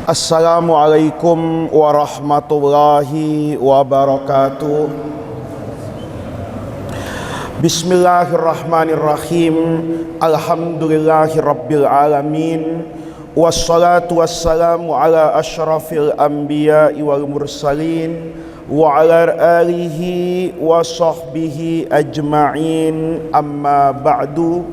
Assalamualaikum warahmatullahi wabarakatuh. Bismillahirrahmanirrahim. Alhamdulillahi rabbil alamin. Wassalatu wassalamu ala asyrafil anbiya'i wal mursalin wa ala alihi wa sahbihi ajma'in. Amma ba'du.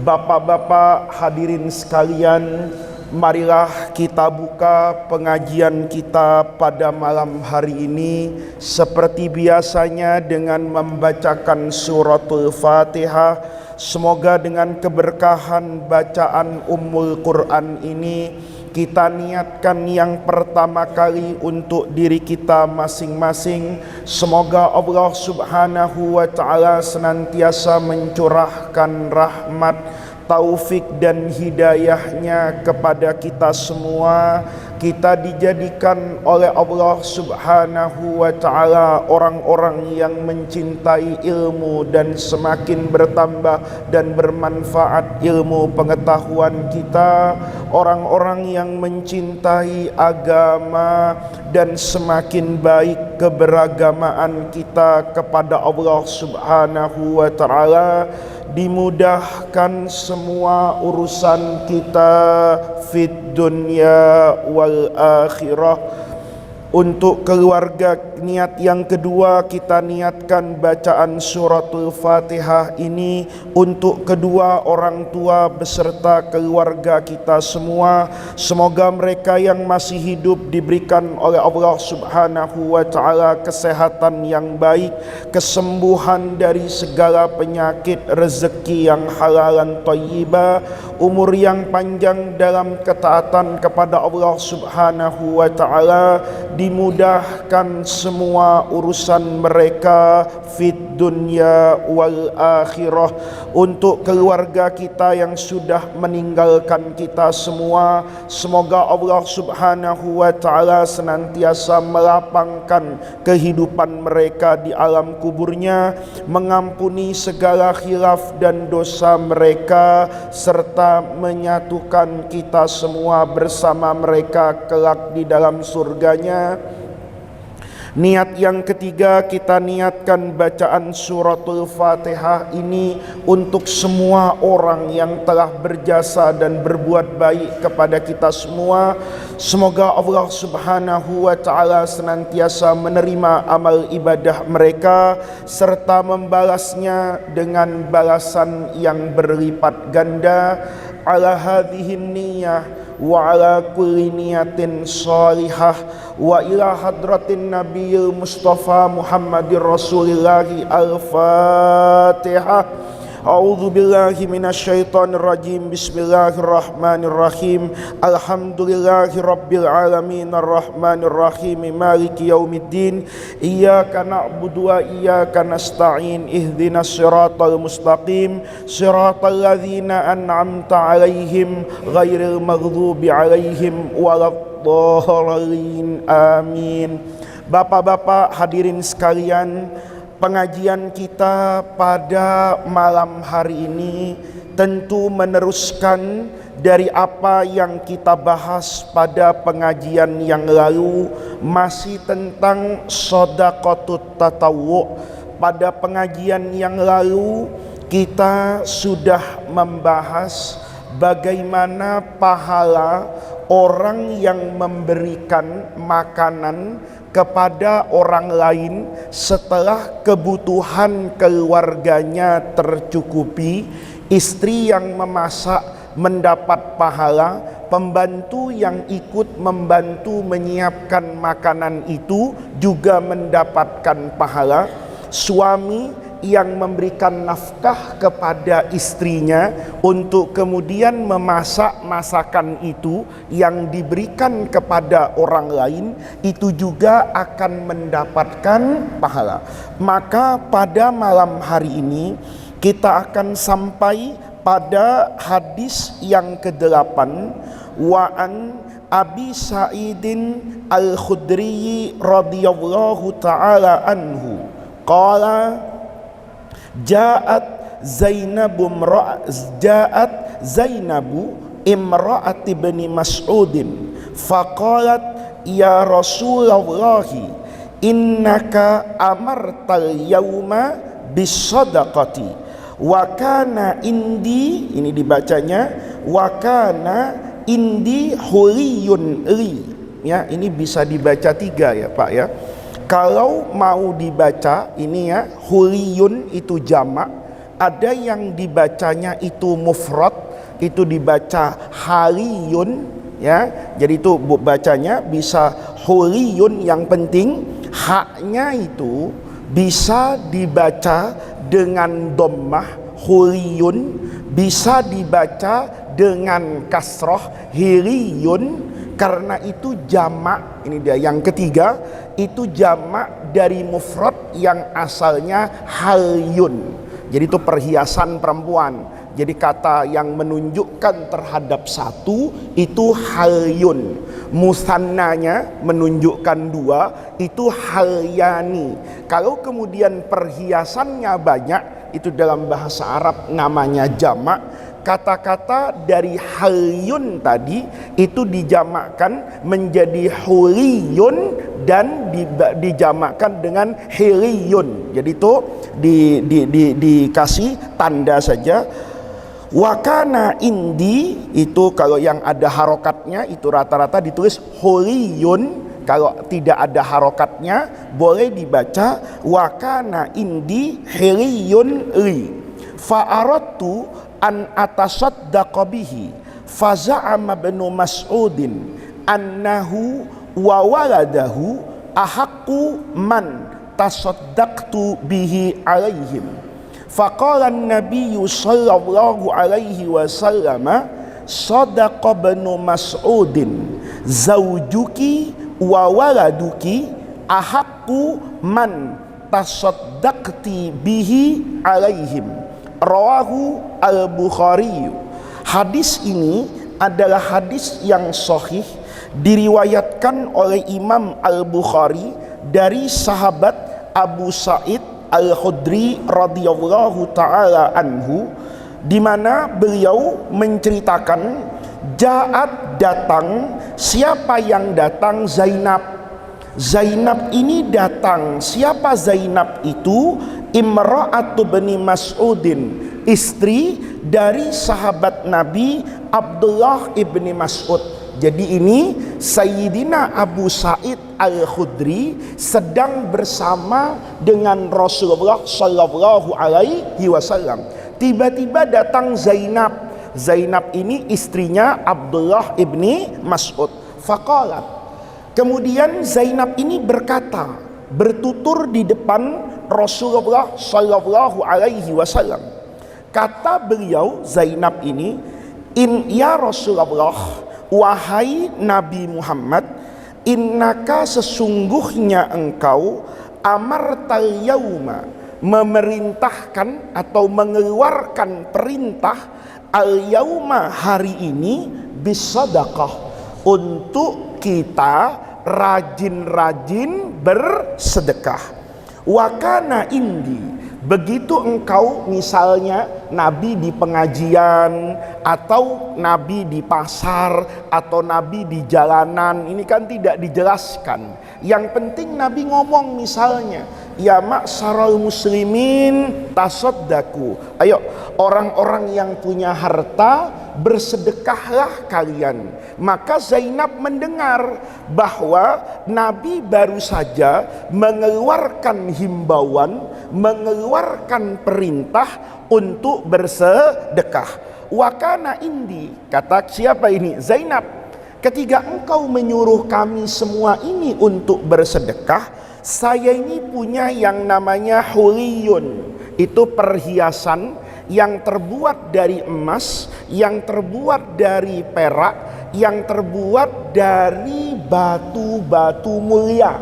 Bapak-bapak hadirin sekalian, marilah kita buka pengajian kita pada malam hari ini seperti biasanya dengan membacakan suratul Fatihah. Semoga dengan keberkahan bacaan Ummul Quran ini kita niatkan yang pertama kali untuk diri kita masing-masing. Semoga Allah Subhanahu wa ta'ala senantiasa mencurahkan rahmat, taufik dan hidayahnya kepada kita semua. Kita dijadikan oleh Allah Subhanahu wa ta'ala orang-orang yang mencintai ilmu dan semakin bertambah dan bermanfaat ilmu pengetahuan kita, orang-orang yang mencintai agama dan semakin baik keberagamaan kita kepada Allah Subhanahu wa ta'ala. Dimudahkan semua urusan kita fid dunya wal akhirah. Untuk keluarga, niat yang kedua kita niatkan bacaan suratul Fatihah ini untuk kedua orang tua beserta keluarga kita semua. Semoga mereka yang masih hidup diberikan oleh Allah Subhanahu wa ta'ala kesehatan yang baik, kesembuhan dari segala penyakit, rezeki yang halalan thayyibah, umur yang panjang dalam ketaatan kepada Allah Subhanahu wa ta'ala. Dimudahkan semua urusan mereka fid dunya wal akhirah. Untuk keluarga kita yang sudah meninggalkan kita semua, semoga Allah Subhanahu wa ta'ala senantiasa melapangkan kehidupan mereka di alam kuburnya, mengampuni segala khilaf dan dosa mereka, serta menyatukan kita semua bersama mereka kelak di dalam surganya. Niat yang ketiga kita niatkan bacaan suratul Fatihah ini untuk semua orang yang telah berjasa dan berbuat baik kepada kita semua. Semoga Allah Subhanahu wa ta'ala senantiasa menerima amal ibadah mereka serta membalasnya dengan balasan yang berlipat ganda. Ala hadhihin niyah wa ala kulli niyatin salihah wa ila hadratin nabiyil mustafa Muhammadir Rasulillahi al-Fatihah. A'udzu billahi minasyaitonir rajim. Bismillahirrahmanirrahim. Alhamdulillahi rabbil alamin arrahmanir rahim maliki yaumiddin. Iyyaka na'budu wa iyyaka nasta'in. Ihdinas siratal mustaqim. Siratal ladzina an'amta 'alaihim ghairil maghdubi 'alaihim waladdallin. Amin. Bapak-bapak hadirin sekalian, pengajian kita pada malam hari ini tentu meneruskan dari apa yang kita bahas pada pengajian yang lalu, masih tentang shadaqatut tatawwu'. Pada pengajian yang lalu kita sudah membahas bagaimana pahala orang yang memberikan makanan kepada orang lain setelah kebutuhan keluarganya tercukupi. Istri yang memasak mendapat pahala, pembantu yang ikut membantu menyiapkan makanan itu juga mendapatkan pahala, suami yang memberikan nafkah kepada istrinya untuk kemudian memasak masakan itu yang diberikan kepada orang lain, itu juga akan mendapatkan pahala. Maka pada malam hari ini kita akan sampai pada hadis yang ke-8. Wa'an Abi Sa'idin Al-Khudri radhiyallahu ta'ala anhu qala Ja'at Zainabu imra'ati ibni Mas'udin Faqalat ya Rasulallahi innaka amartal yauma bisadaqati wa kana indi, ini dibacanya wa kana indi huliyun li. Ya, ini bisa dibaca 3 ya Pak ya. Kalau mau dibaca ini ya, huliyun itu jamak, ada yang dibacanya itu mufrad, itu dibaca haliyun ya. Jadi itu bacanya bisa huliyun, yang penting haknya itu bisa dibaca dengan dhammah huliyun, bisa dibaca dengan kasroh hiliyun, karena itu jamak. Ini dia yang ketiga, itu jamak dari mufrad yang asalnya halyun. Jadi itu perhiasan perempuan. Jadi kata yang menunjukkan terhadap satu itu halyun. Musannanya menunjukkan 2 itu halyani. Kalau kemudian perhiasannya banyak, itu dalam bahasa Arab namanya jamak. Kata-kata dari halyun tadi itu dijamakkan menjadi huliyun dan dijamakkan dengan hiliyun. Jadi itu dikasih tanda saja. Wakana indi, itu kalau yang ada harokatnya itu rata-rata ditulis huliyun. Kalau tidak ada harokatnya boleh dibaca wakana indi hiliyun li. Fa'aradtu an atasaddaqa bihi faza'ama ibnu Mas'udin annahu wa waladahu ahaqqu man tasaddaqtu bihi alaihim. Faqala an-nabiyyu sallallahu alaihi wasallam sadaqa ibnu Mas'udin zawjuki wa waladuki ahaqqu man tasaddaqti bihi alaihim. Rawahu al-Bukhari. Hadis ini adalah hadis yang sahih, diriwayatkan oleh Imam Al-Bukhari dari sahabat Abu Sa'id Al-Khudri radhiyallahu taala anhu, di mana beliau menceritakan Ja'at datang, siapa yang datang? Zainab. Zainab ini datang. Siapa Zainab itu? Imra'atu bani Mas'udin, istri dari sahabat Nabi Abdullah ibni Mas'ud. Jadi ini Sayyidina Abu Sa'id Al-Khudri sedang bersama dengan Rasulullah Sallallahu Alaihi Wasallam. Tiba-tiba datang Zainab. Zainab ini istrinya Abdullah ibni Mas'ud. Faqalat, kemudian Zainab ini berkata, bertutur di depan Rasulullah Sallallahu Alaihi Wasallam. Kata beliau Zainab ini, ya Rasulullah, wahai Nabi Muhammad, innaka sesungguhnya engkau amartal yauma, memerintahkan atau mengeluarkan perintah al yauma, hari ini, bisadaqah, untuk kita rajin-rajin bersedekah. Wakana indi, begitu engkau misalnya Nabi di pengajian atau Nabi di pasar atau Nabi di jalanan, ini kan tidak dijelaskan. Yang penting Nabi ngomong misalnya, ya ma'syaral muslimin tasaddaku, ayo orang-orang yang punya harta bersedekahlah kalian. Maka Zainab mendengar bahwa Nabi baru saja mengeluarkan himbauan, mengeluarkan perintah untuk bersedekah. Wakana indi, kata siapa ini? Zainab. Ketika engkau menyuruh kami semua ini untuk bersedekah, saya ini punya yang namanya huliyun. Itu perhiasan yang terbuat dari emas, yang terbuat dari perak, yang terbuat dari batu-batu mulia,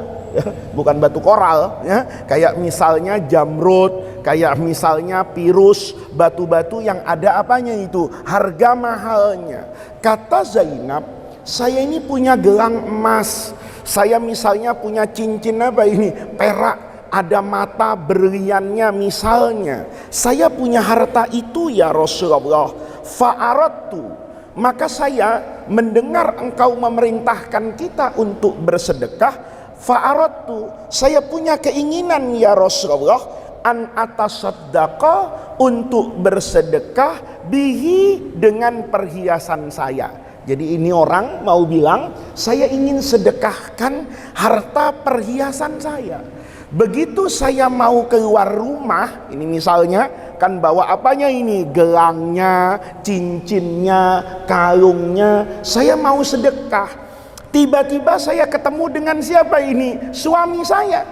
bukan batu koral ya. Kayak misalnya jamrud, kayak misalnya pirus, batu-batu yang ada apanya itu, harga mahalnya. Kata Zainab, saya ini punya gelang emas, saya misalnya punya cincin apa ini, perak, ada mata berliannya misalnya, saya punya harta itu ya Rasulullah. Fa'aradtu, maka saya mendengar engkau memerintahkan kita untuk bersedekah, fa'aradtu, saya punya keinginan ya Rasulullah, an atasaddaqa, untuk bersedekah bihi, dengan perhiasan saya. Jadi ini orang mau bilang, saya ingin sedekahkan harta perhiasan saya. Begitu saya mau keluar rumah, ini misalnya kan bawa apanya ini, gelangnya, cincinnya, kalungnya, saya mau sedekah. Tiba-tiba saya ketemu dengan siapa ini? Suami saya,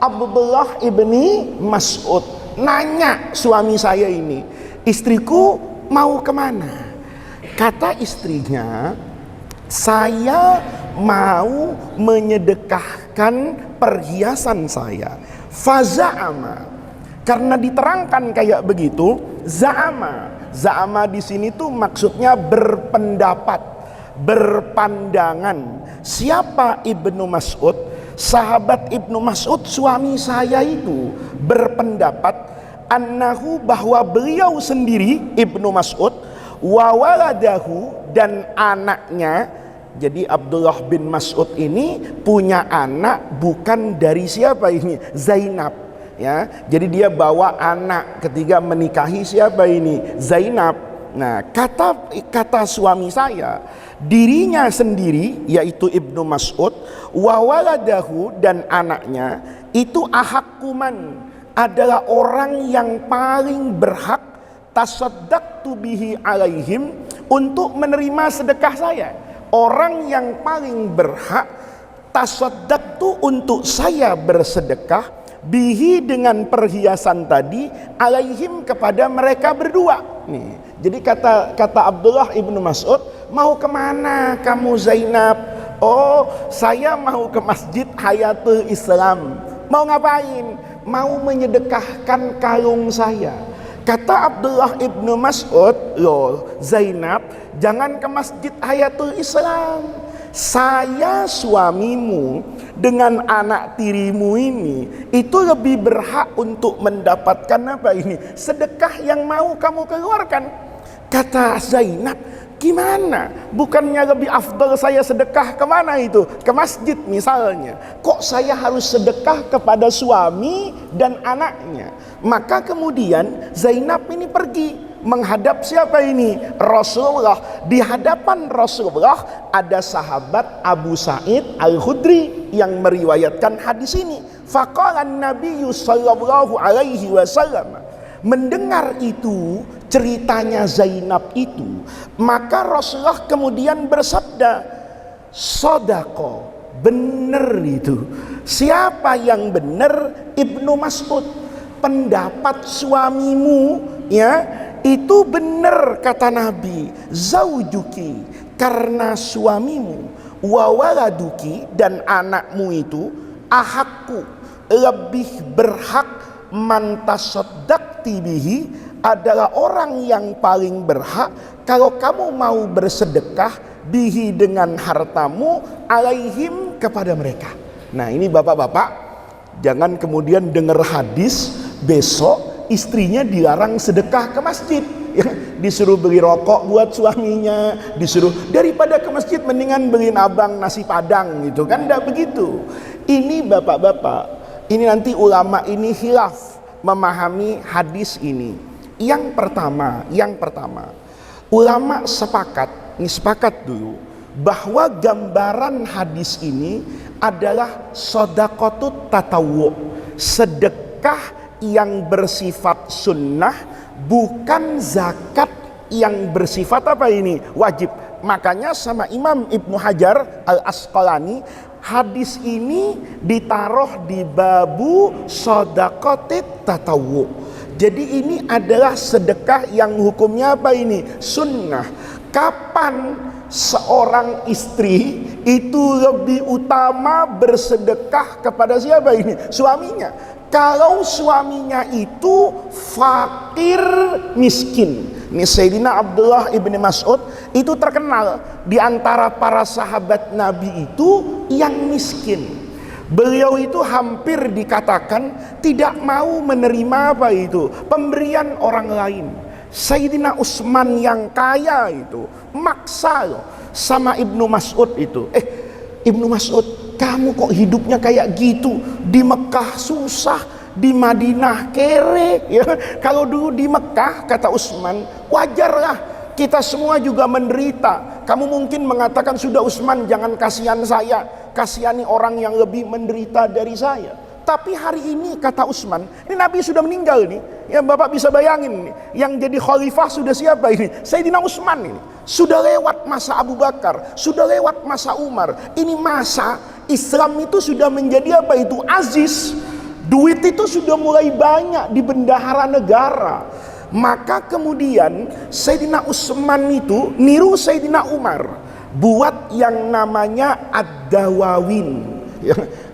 Abdullah ibni Mas'ud. Nanya suami saya ini, istriku mau kemana? Kata istrinya, saya mau menyedekahkan perhiasan saya. Faza'ama, karena diterangkan kayak begitu, za'ama di sini tuh maksudnya berpendapat, berpandangan. Siapa Ibnu Mas'ud? Sahabat Ibnu Mas'ud, suami saya itu berpendapat, annahu, bahwa beliau sendiri Ibnu Mas'ud, wa waladahu, dan anaknya. Jadi Abdullah bin Mas'ud ini punya anak bukan dari siapa ini? Zainab, ya. Jadi dia bawa anak ketika menikahi siapa ini? Zainab. Nah, kata suami saya, dirinya sendiri yaitu Ibnu Mas'ud, wa waladahu, dan anaknya itu ahakkuman, adalah orang yang paling berhak, tasaddaqtu bihi alaihim, untuk menerima sedekah saya. Orang yang paling berhak tasaddaqtu, untuk saya bersedekah, bihi, dengan perhiasan tadi, alaihim, kepada mereka berdua. Nih, jadi kata Abdullah ibnu Mas'ud, mau kemana kamu Zainab? Oh, saya mau ke Masjid Hayatul Islam. Mau ngapain? Mau menyedekahkan kalung saya. Kata Abdullah ibnu Mas'ud, loh Zainab, jangan ke Masjid Hayatul Islam. Saya suamimu dengan anak tirimu ini itu lebih berhak untuk mendapatkan apa ini? Sedekah yang mau kamu keluarkan. Kata Zainab, gimana? Bukannya lebih afdal saya sedekah kemana itu? Ke masjid misalnya. Kok saya harus sedekah kepada suami dan anaknya? Maka kemudian Zainab ini pergi menghadap siapa ini? Rasulullah. Di hadapan Rasulullah ada sahabat Abu Sa'id Al-Khudri yang meriwayatkan hadis ini. Faqala an-nabiyyu sallallahu alaihi wasallam, mendengar itu, ceritanya Zainab itu, maka Rasulullah kemudian bersabda, sodako, benar itu. Siapa yang benar? Ibnu Mas'ud. Pendapat suamimu ya itu benar, kata Nabi. Zaujuki, karena suamimu, wa waladuki, dan anakmu itu, ahakku, lebih berhak, mantasaddaqti bihi, adalah orang yang paling berhak kalau kamu mau bersedekah bihi, dengan hartamu, alaihim, kepada mereka. Nah, ini bapak-bapak, jangan kemudian dengar hadis besok istrinya dilarang sedekah ke masjid, ya, disuruh beli rokok buat suaminya, disuruh, daripada ke masjid mendingan beliin abang nasi padang gitu kan. Tidak begitu. Ini bapak-bapak, ini nanti ulama ini khilaf memahami hadis ini. Yang pertama, ulama sepakat, ini sepakat dulu, bahwa gambaran hadis ini adalah shadaqatut tatawwu, sedekah yang bersifat sunnah, bukan zakat yang bersifat apa ini? Wajib. Makanya sama Imam Ibnu Hajar Al-Asqalani, hadis ini ditaruh di babu shadaqatit tatawwu. Jadi ini adalah sedekah yang hukumnya apa ini? Sunnah. Kapan seorang istri itu lebih utama bersedekah kepada siapa ini? Suaminya. Kalau suaminya itu fakir miskin. Ini Sayyidina Abdullah ibni Mas'ud itu terkenal di antara para sahabat Nabi itu yang miskin. Beliau itu hampir dikatakan tidak mau menerima apa itu? Pemberian orang lain. Sayyidina Utsman yang kaya itu maksa loh sama Ibnu Mas'ud itu. Ibnu Mas'ud, kamu kok hidupnya kayak gitu? Di Mekah susah, di Madinah kere ya. Kalau dulu di Mekah, kata Utsman, wajarlah kita semua juga menderita. Kamu mungkin mengatakan, sudah Utsman, jangan kasihan saya, kasihani orang yang lebih menderita dari saya. Tapi hari ini, kata Utsman, ini Nabi sudah meninggal nih. Ya Bapak bisa bayangin nih, yang jadi khalifah sudah siapa ini? Sayyidina Utsman ini. Sudah lewat masa Abu Bakar, sudah lewat masa Umar. Ini masa Islam itu sudah menjadi apa itu? Aziz. Duit itu sudah mulai banyak di bendahara negara. Maka kemudian Sayyidina Utsman itu niru Sayyidina Umar, buat yang namanya Ad-Dawawin.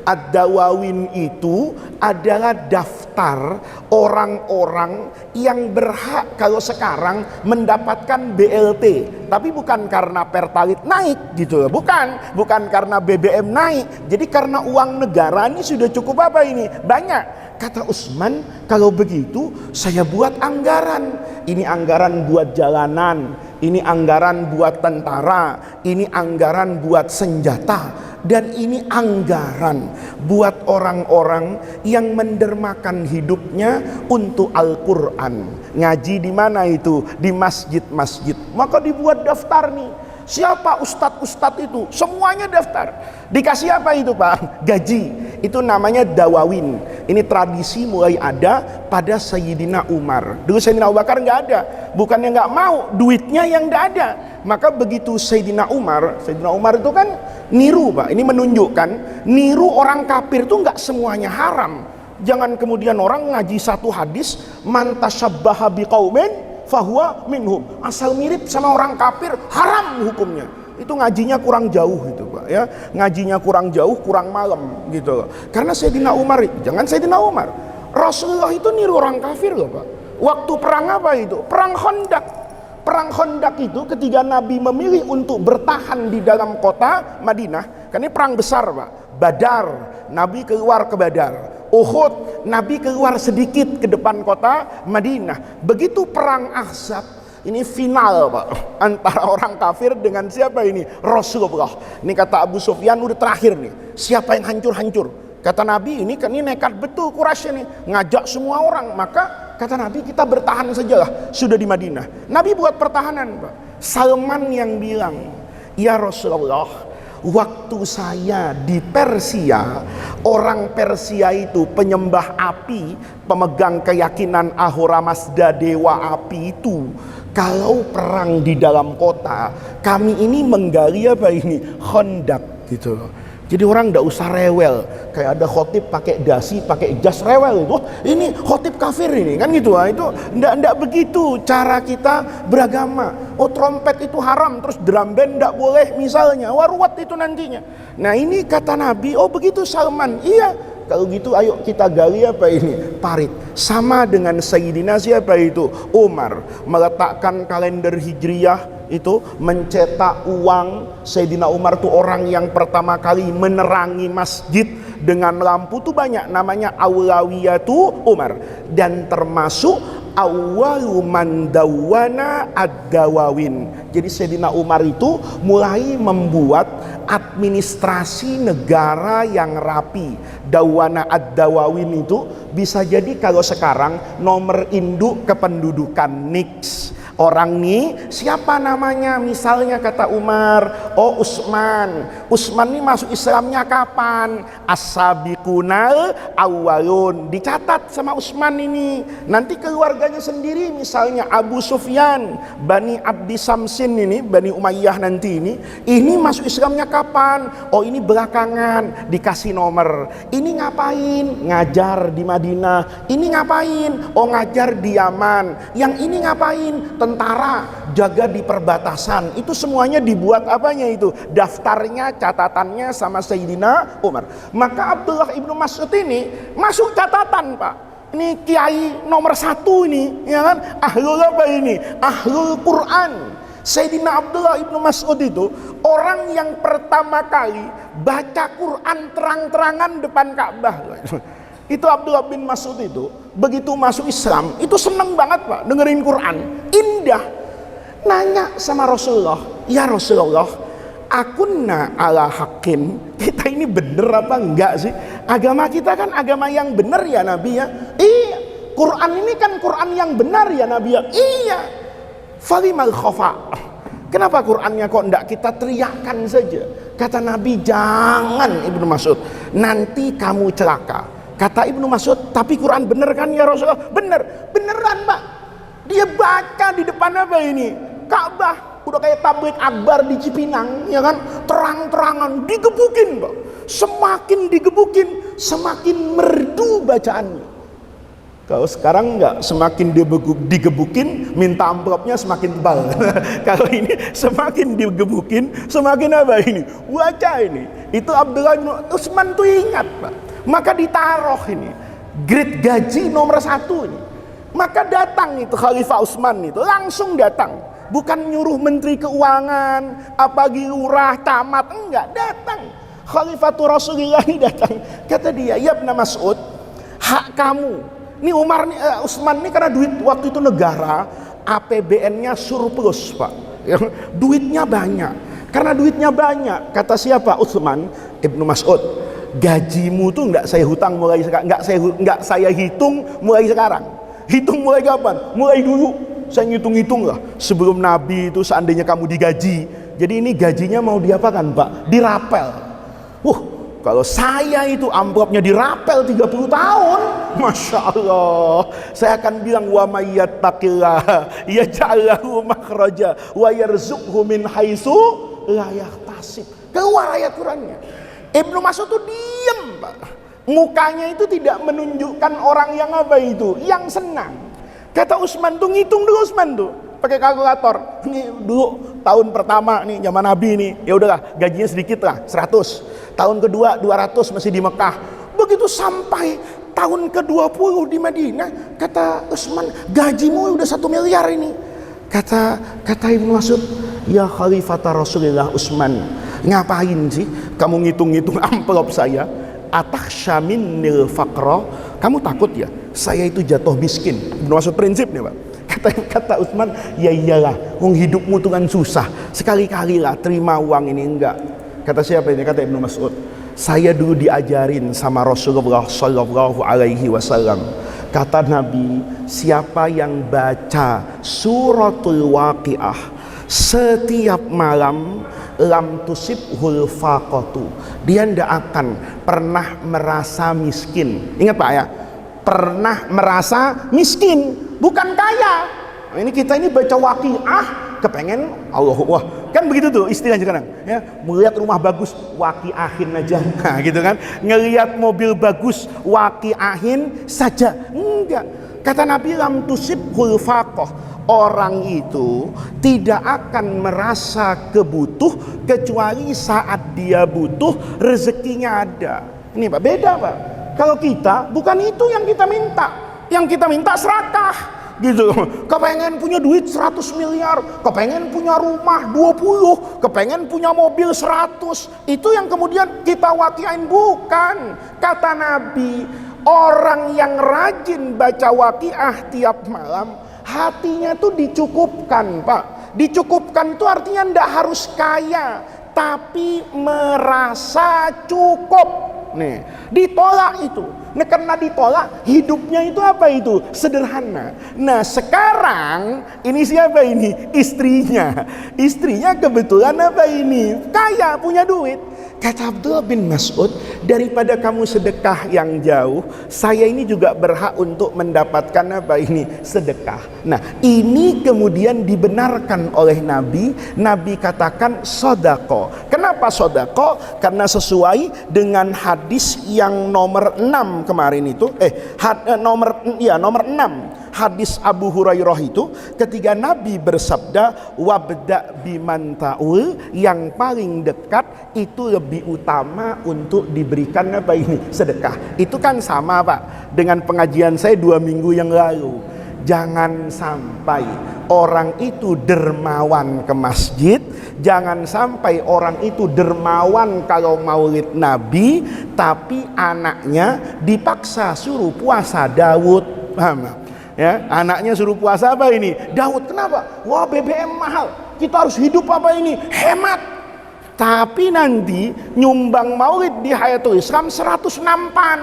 Ad-Dawawin itu adalah daftar orang-orang yang berhak kalau sekarang mendapatkan BLT, tapi bukan karena Pertalite naik gitu, bukan karena BBM naik. Jadi karena uang negara ini sudah cukup apa ini? Banyak. Kata Utsman, kalau begitu saya buat anggaran. Ini anggaran buat jalanan, ini anggaran buat tentara, ini anggaran buat senjata. Dan ini anggaran buat orang-orang yang mendermakan hidupnya untuk Al-Quran. Ngaji di mana itu? Di masjid-masjid. Maka dibuat daftar nih. Siapa ustadz-ustadz itu? Semuanya daftar. Dikasih apa itu Pak? Gaji. Itu namanya dawawin. Ini tradisi mulai ada pada Sayyidina Umar. Dulu Sayyidina Abu Bakar nggak ada. Bukannya nggak mau, duitnya yang nggak ada. Maka begitu Sayyidina Umar itu kan niru Pak. Ini menunjukkan niru orang kafir itu nggak semuanya haram. Jangan kemudian orang ngaji satu hadis, man tasyabbaha biqaumin fahuwa minhum. Asal mirip sama orang kafir haram hukumnya. Itu ngajinya kurang jauh itu Pak ya. Ngajinya kurang jauh, kurang malam gitu. Karena Sayyidina Umar, jangan Sayyidina Umar, Rasulullah itu niru orang kafir loh Pak. Waktu perang apa itu? Perang Khandaq. Perang Khandaq itu ketika Nabi memilih untuk bertahan di dalam kota Madinah. Kan ini perang besar Pak. Badar, Nabi keluar ke Badar. Uhud, Nabi keluar sedikit ke depan kota Madinah. Begitu perang Ahzab, ini final Pak, antara orang kafir dengan siapa ini? Rasulullah. Ini kata Abu Sufyan, udah terakhir nih, siapa yang hancur-hancur? Kata Nabi, ini nekat betul Quraisy ini, ngajak semua orang. Maka kata Nabi, kita bertahan sajalah, sudah di Madinah. Nabi buat pertahanan Pak. Salman yang bilang, ya Rasulullah, waktu saya di Persia, orang Persia itu penyembah api, pemegang keyakinan Ahura Mazda, dewa api itu. Kalau perang di dalam kota, kami ini menggali apa ini? Khandaq gitu. Jadi orang tidak usah rewel, kayak ada khotib pakai dasi, pakai jas rewel itu. Ini khotib kafir ini kan gitu. Itu tidak begitu cara kita beragama. Oh trompet itu haram, terus drum band tidak boleh misalnya. Waruat itu nantinya. Nah ini kata Nabi, oh begitu Salman. Iya, kalau gitu ayo kita gali apa ini? Parit. Sama dengan Sayyidina siapa itu? Umar meletakkan kalender Hijriyah itu, mencetak uang. Sayyidina Umar tuh orang yang pertama kali menerangi masjid dengan lampu tuh banyak, namanya Awlawiyatu Umar. Dan termasuk awwalu man dawwana ad-dawawin. Jadi Sayyidina Umar itu mulai membuat administrasi negara yang rapi. Dawana ad-dawawin itu bisa jadi kalau sekarang nomor induk kependudukan NIKS. Orang nih siapa namanya, misalnya kata Umar, oh Utsman. Utsman ini masuk Islamnya kapan? As-sabiqunal awwalun. Dicatat sama Utsman ini. Nanti keluarganya sendiri, misalnya Abu Sufyan, Bani Abdi Samsin ini, Bani Umayyah nanti ini masuk Islamnya kapan? Oh ini belakangan, dikasih nomor. Ini ngapain? Ngajar di Madinah. Ini ngapain? Oh ngajar di Yaman. Yang ini ngapain? Tentara, jaga di perbatasan. Itu semuanya dibuat apanya itu? Daftarnya, catatannya sama Sayyidina Umar. Maka Abdullah ibnu Mas'ud ini masuk catatan Pak. Ini kiai nomor 1 ini, ya kan? Ahlul apa ini? Ahlul Quran. Sayyidina Abdullah ibnu Mas'ud itu orang yang pertama kali baca Quran terang-terangan depan Ka'bah. Itu Abdullah bin Mas'ud itu begitu masuk Islam itu seneng banget Pak dengerin Quran, indah. nanya sama Rasulullah, ya Rasulullah, akunna ala hakim, kita ini bener apa enggak sih? Agama kita kan agama yang benar ya Nabi ya. Iya. Quran ini kan Quran yang benar ya Nabi ya. Iya. Falimal khofa. Kenapa Qurannya kok enggak kita teriakkan saja? Kata Nabi, jangan Ibnu Mas'ud, nanti kamu celaka. Kata Ibnu Mas'ud, tapi Quran bener kan ya Rasulullah? Bener, beneran Pak. Dia baca di depan apa ini? Ka'bah. Udah kayak tablik akbar di Cipinang, ya kan? Terang-terangan, digebukin Pak. Semakin digebukin, semakin merdu bacaannya. Kalau sekarang enggak, semakin digebukin, minta amplopnya semakin tebal. Kalau ini semakin digebukin, semakin apa ini? Baca ini. Itu Abdullah bin Utsman tuh ingat Pak. Maka ditaruh ini grade gaji nomor 1 ini. Maka datang itu Khalifah Utsman itu, langsung datang. Bukan nyuruh menteri keuangan, apalagi lurah, camat, enggak, datang. Khalifatul Rasulullah ini datang. Kata dia, ya Ibnu Mas'ud, hak kamu. Ini Umar nih, Utsman nih karena duit waktu itu negara, APBN-nya surplus Pak. Duitnya banyak. Karena duitnya banyak, kata siapa? Utsman, Ibnu Mas'ud, gajimu tuh enggak saya hutang mulai sekarang, enggak saya hitung mulai sekarang. Hitung mulai kapan? Mulai dulu. Saya ngitung-ngitung lah, sebelum Nabi itu seandainya kamu digaji, jadi ini gajinya mau diapakan Pak? Dirapel. Kalau saya itu amplopnya dirapel 30 tahun, Masya Allah, saya akan bilang, wa mayyattaqillah yaj'al lahu makhraja wa yarzuqhu min haitsu la yahtasib. Keluar ayat Qurannya. Ibnu Mas'ud tuh diem Pak. Mukanya itu tidak menunjukkan orang yang apa itu, yang senang. Kata Utsman tuh, ngitung dulu Utsman tuh pakai kalkulator. Ini dulu tahun pertama nih zaman Nabi nih, ya udahlah gajinya sedikit lah, 100. Tahun kedua 200 masih di Mekah. Begitu sampai tahun ke-20 di Madinah, kata Utsman, gajimu udah 1 miliar ini. Kata Ibnu Mas'ud, ya Khalifata Rasulullah Utsman, ngapain sih kamu ngitung-ngitung amplop saya? Atakhsha minnil faqra, kamu takut ya saya itu jatuh miskin? Ibnu Mas'ud prinsip nih Pak. Kata Utsman, ya iyalah, wong hidupmu tuh kan susah, sekali-kali lah terima uang ini. Enggak. Kata siapa ini? Kata Ibnu Mas'ud, saya dulu diajarin sama Rasulullah Shallallahu Alaihi Wasallam. Kata Nabi, siapa yang baca suratul Waqiah setiap malam, lam tusibhul faqatu, dia tidak akan pernah merasa miskin. Ingat Pak ya, pernah merasa miskin, bukan kaya. Nah, ini kita ini baca Waqiah kepengen Allah, wah kan begitu tuh istilah sekarang ya, melihat rumah bagus waqiahin aja, nah, gitu kan, ngelihat mobil bagus waqiahin saja. Enggak, kata Nabi, lam tusibhul faqah, orang itu tidak akan merasa kebutuh kecuali saat dia butuh rezekinya ada. Ini Pak, beda Pak. Kalau kita bukan itu yang kita minta, yang kita minta serakah gitu. Kepengen punya duit 100 miliar, kepengen punya rumah 20, kepengen punya mobil 100. Itu yang kemudian kita waqiain, bukan. Kata Nabi, orang yang rajin baca Waqiah tiap malam, hatinya tuh dicukupkan Pak. Dicukupkan itu artinya ndak harus kaya, tapi merasa cukup. Nih, ditolak itu. Nah, karena ditolak, hidupnya itu apa itu? Sederhana. Nah, sekarang ini siapa ini? Istrinya. Istrinya kebetulan apa ini? Kaya, punya duit. Kata Abdullah bin Mas'ud, daripada kamu sedekah yang jauh, saya ini juga berhak untuk mendapatkan apa ini? Sedekah. Nah, ini kemudian dibenarkan oleh Nabi. Nabi katakan sodako. Kenapa sodako? Karena sesuai dengan hadis yang nomor 6 kemarin itu, nomor 6. Hadis Abu Hurairah itu, ketika Nabi bersabda, wabda biman ta'ul, yang paling dekat itu lebih utama untuk diberikan apa ini? Sedekah. Itu kan sama Pak dengan pengajian saya 2 minggu yang lalu. Jangan sampai orang itu dermawan ke masjid, jangan sampai orang itu dermawan kalau maulid Nabi, tapi anaknya dipaksa suruh puasa Daud. Paham? Ya, anaknya suruh puasa apa ini? Daud. Kenapa? Wah, BBM mahal. Kita harus hidup apa ini? Hemat. Tapi nanti nyumbang maulid di Hayatul Islam 100 nampan.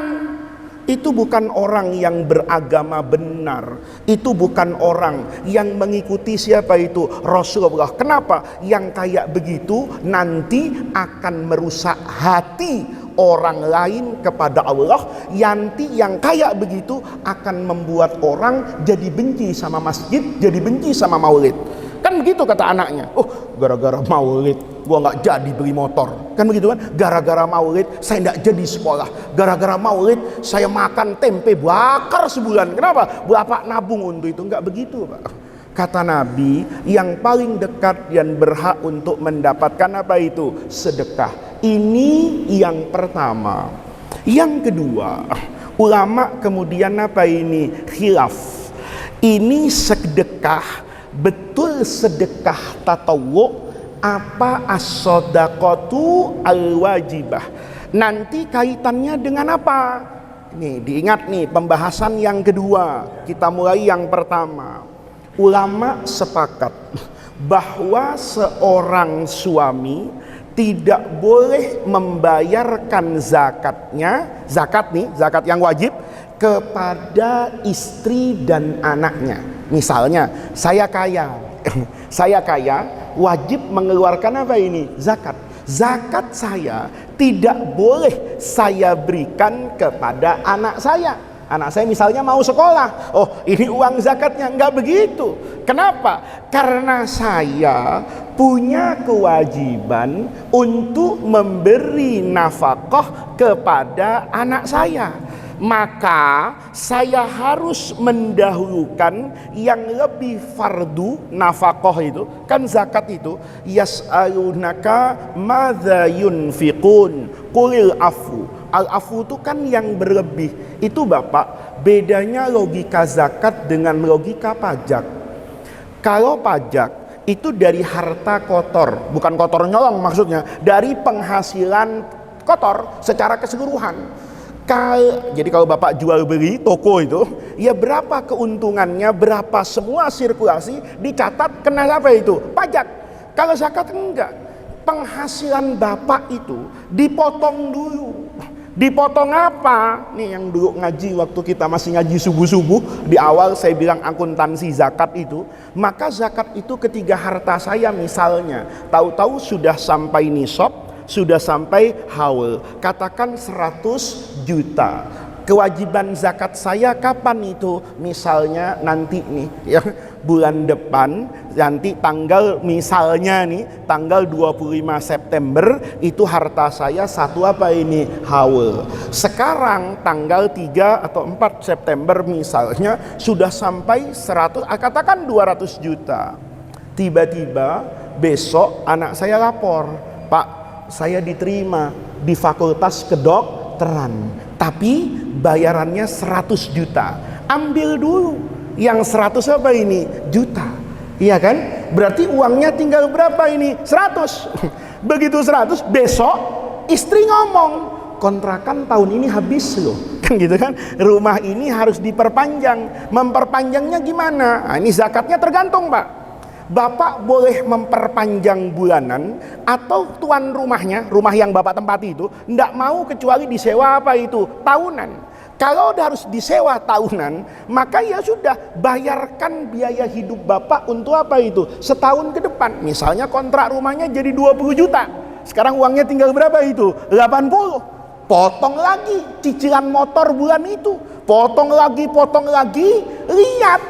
Itu bukan orang yang beragama benar. Itu bukan orang yang mengikuti siapa itu? Rasulullah. Kenapa? Yang kayak begitu nanti akan merusak hati orang lain kepada Allah. Yanti yang kayak begitu akan membuat orang jadi benci sama masjid, jadi benci sama maulid. Kan begitu kata anaknya. Oh, gara-gara maulid gua nggak jadi beli motor. Kan begitu kan? Gara-gara maulid saya nggak jadi sekolah. Gara-gara maulid saya makan tempe bakar sebulan. Kenapa? Bapak nabung untuk itu. Nggak begitu, Pak. Kata Nabi, yang paling dekat dan berhak untuk mendapatkan apa itu? Sedekah. Ini yang pertama. Yang kedua, ulama kemudian apa ini? Khilaf. Ini sedekah, betul sedekah tatawwu apa as-shadaqatu al-wajibah. Nanti kaitannya dengan apa? Nih, diingat nih pembahasan yang kedua. Kita mulai yang pertama. Ulama sepakat bahwa seorang suami tidak boleh membayarkan zakatnya, zakat nih, zakat yang wajib kepada istri dan anaknya. Misalnya, saya kaya, wajib mengeluarkan apa ini? Zakat. Zakat saya tidak boleh saya berikan kepada anak saya. Anak saya misalnya mau sekolah, oh ini uang zakatnya. Enggak begitu. Kenapa? Karena saya punya kewajiban untuk memberi nafkah kepada anak saya. Maka saya harus mendahulukan yang lebih fardu nafkah itu. Kan zakat itu yas'alunaka madza yunfiqun qulil afu. Al-afu itu kan yang berlebih. Itu Bapak, bedanya logika zakat dengan logika pajak. Kalau pajak itu dari harta kotor, bukan kotor nyolong maksudnya, dari penghasilan kotor secara keseluruhan. Jadi kalau Bapak jual beli toko itu, ya berapa keuntungannya, berapa semua sirkulasi dicatat, kena apa itu? Pajak. Kalau zakat enggak. Penghasilan Bapak itu dipotong dulu. Dipotong apa? Nih yang dulu ngaji waktu kita masih ngaji subuh-subuh, di awal saya bilang akuntansi zakat itu. Maka zakat itu ketiga harta saya misalnya, tahu-tahu sudah sampai nisab, sudah sampai haul, katakan 100 juta. Kewajiban zakat saya kapan itu? Misalnya nanti nih ya, bulan depan, nanti tanggal misalnya nih tanggal 25 September itu harta saya satu apa ini? Haul. Sekarang tanggal 3 atau 4 September misalnya sudah sampai 100, katakan 200 juta. Tiba-tiba besok anak saya lapor, Pak, saya diterima di fakultas kedokteran, tapi bayarannya 100 juta. Ambil dulu yang 100 apa ini? Juta. Iya kan? Berarti uangnya tinggal berapa ini? 100. Begitu 100, besok istri ngomong, kontrakan tahun ini habis loh. Kan gitu kan? Rumah ini harus diperpanjang. Memperpanjangnya gimana? Nah, ini zakatnya tergantung, Pak. Bapak boleh memperpanjang bulanan, atau tuan rumahnya, rumah yang Bapak tempati itu, tidak mau kecuali disewa apa itu? Tahunan. Kalau harus disewa tahunan, maka ya sudah, bayarkan biaya hidup Bapak untuk apa itu? Setahun ke depan. Misalnya kontrak rumahnya jadi 20 juta. Sekarang uangnya tinggal berapa itu? 80. Potong lagi cicilan motor bulan itu. Potong lagi, lihat.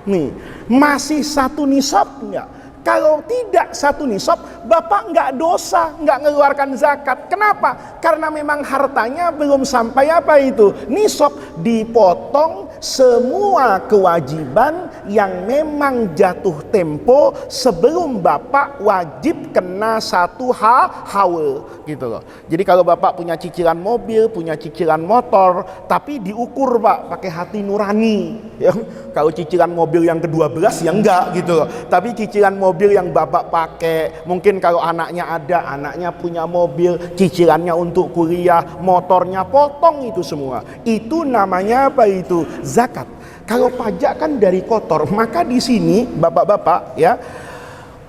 Nih, masih satu nisab enggak? Kalau tidak satu nisab, Bapak enggak dosa, enggak mengeluarkan zakat. Kenapa? Karena memang hartanya belum sampai apa itu? Nisab. Dipotong semua kewajiban yang memang jatuh tempo sebelum Bapak wajib kena satu haul gitu loh. Jadi kalau Bapak punya cicilan mobil, punya cicilan motor, tapi diukur Pak pakai hati nurani ya. Kalau cicilan mobil yang ke-12 ya enggak gitu loh. Tapi cicilan mobil yang Bapak pakai, mungkin kalau anaknya ada, anaknya punya mobil, cicilannya untuk kuliah, motornya, potong itu semua. Itu namanya apa itu? Zakat. Kalau pajak kan dari kotor, maka di sini bapak-bapak ya,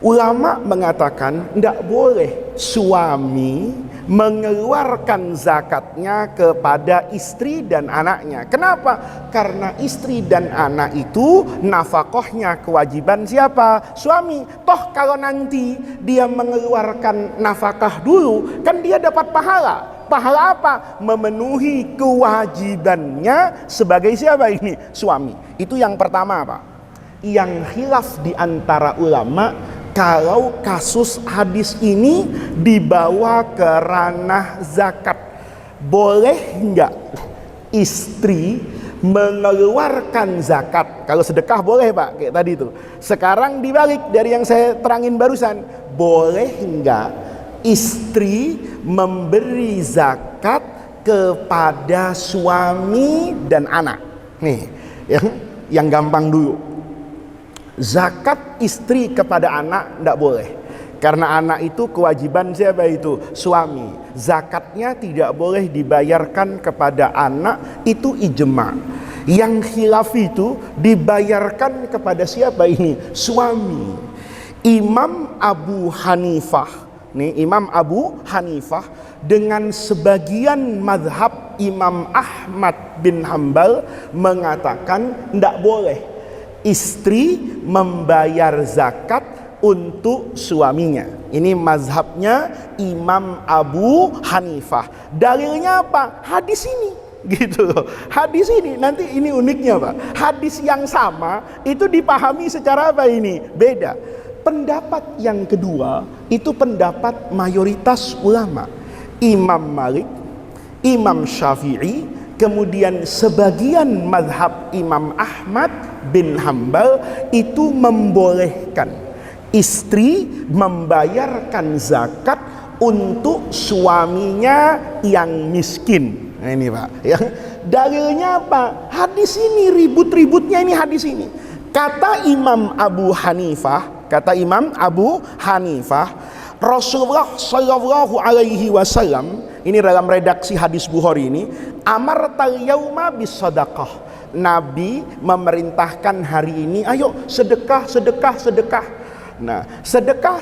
ulama mengatakan tidak boleh suami mengeluarkan zakatnya kepada istri dan anaknya. Kenapa? Karena istri dan anak itu nafkahnya kewajiban siapa? Suami. Toh kalau nanti dia mengeluarkan nafkah dulu, kan dia dapat pahala. Pahala apa? Memenuhi kewajibannya sebagai siapa ini? Suami. Itu yang pertama, Pak. Yang khilaf di antara ulama, kalau kasus hadis ini dibawa ke ranah zakat, boleh enggak istri mengeluarkan zakat? Kalau sedekah boleh, Pak, kayak tadi itu. Sekarang dibalik dari yang saya terangin barusan, boleh enggak istri memberi zakat kepada suami dan anak? Nih, yang gampang dulu. Zakat istri kepada anak tidak boleh, karena anak itu kewajiban siapa itu? Suami. Zakatnya tidak boleh dibayarkan kepada anak, itu ijma. Yang khilaf itu dibayarkan kepada siapa ini? Suami. Imam Abu Hanifah, nih Imam Abu Hanifah dengan sebagian madhab Imam Ahmad bin Hambal mengatakan tidak boleh istri membayar zakat untuk suaminya. Ini mazhabnya Imam Abu Hanifah. Dalilnya apa? Hadis ini, gitu loh. Hadis ini, nanti ini uniknya, Pak. Hadis yang sama itu dipahami secara apa ini? Beda. Pendapat yang kedua itu pendapat mayoritas ulama. Imam Malik, Imam Syafi'i, kemudian sebagian mazhab Imam Ahmad bin Hambal itu membolehkan istri membayarkan zakat untuk suaminya yang miskin. Nah, ini Pak, ya. Dalilnya apa? Hadis ini, ribut-ributnya ini hadis ini. Kata Imam Abu Hanifah, Rasulullah Shallallahu Alaihi Wasallam, ini dalam redaksi hadis Bukhari ini, amartal yauma bis sadaqah. Nabi memerintahkan hari ini, ayo sedekah, sedekah, sedekah. Nah, sedekah